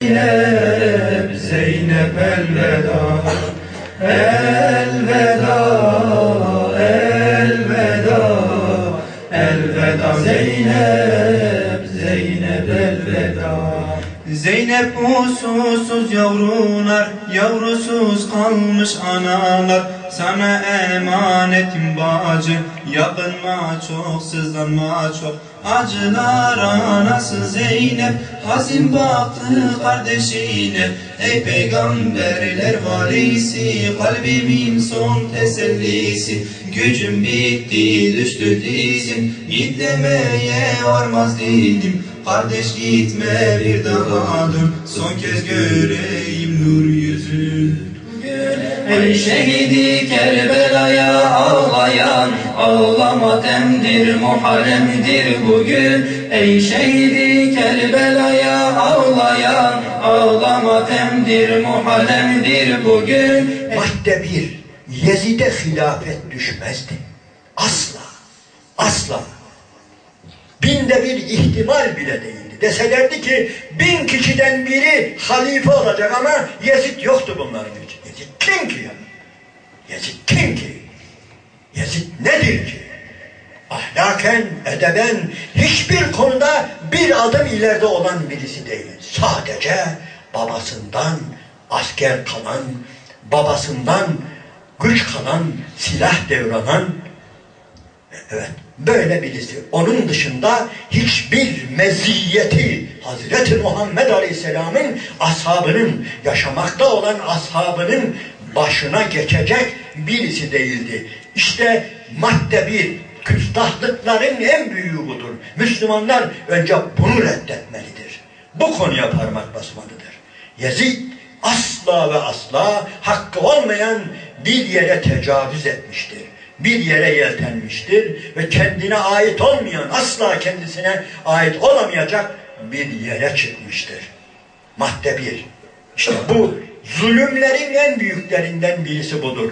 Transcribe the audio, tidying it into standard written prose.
Zeynep, Zeynep elveda, elveda, elveda, elveda Zeynep, Zeynep elveda. Zeynep usulsuz yavrular, yavrusuz kalmış analar. Sana emanetim bacı, yakınma çok, sızlanma çok. Acılar anası Zeynep, hazin baktı kardeşine. Ey peygamberler valisi, kalbimin son tesellisi. Gücüm bitti, düştü dizim, git demeye varmaz dilim. Kardeş gitme bir daha dön, son kez göreyim nur yüzün. Ey şehidi Kerbela'ya ağlayan, ağlama temdir, Muharrem'dir bugün. Ey şehidi Kerbela'ya ağlayan, ağlama temdir, Muharrem'dir bugün. Madde 1, Yezid'e hilafet düşmezdi. Asla, asla. Binde bir ihtimal bile değildi. Deselerdi ki 1000 kişiden biri halife olacak ama Yezid yoktu bunların için. Yezid kim ki ya? Yezid kim ki? Yezid nedir ki? Ahlaken, edeben hiçbir konuda bir adım ileride olan birisi değil. Sadece babasından asker kalan, babasından güç kalan, silah devranan, evet, böyle birisi. Onun dışında hiçbir meziyeti Hazreti Muhammed Aleyhisselam'ın ashabının, yaşamakta olan ashabının başına geçecek birisi değildi. İşte madde 1, küstahlıkların en büyüğü budur. Müslümanlar önce bunu reddetmelidir. Bu konuya parmak basmalıdır. Yezid asla ve asla hakkı olmayan bir yere tecavüz etmiştir. Bir yere yeltenmiştir ve kendine ait olmayan, asla kendisine ait olamayacak bir yere çıkmıştır. Madde 1. İşte bu zulümlerin en büyüklerinden birisi budur.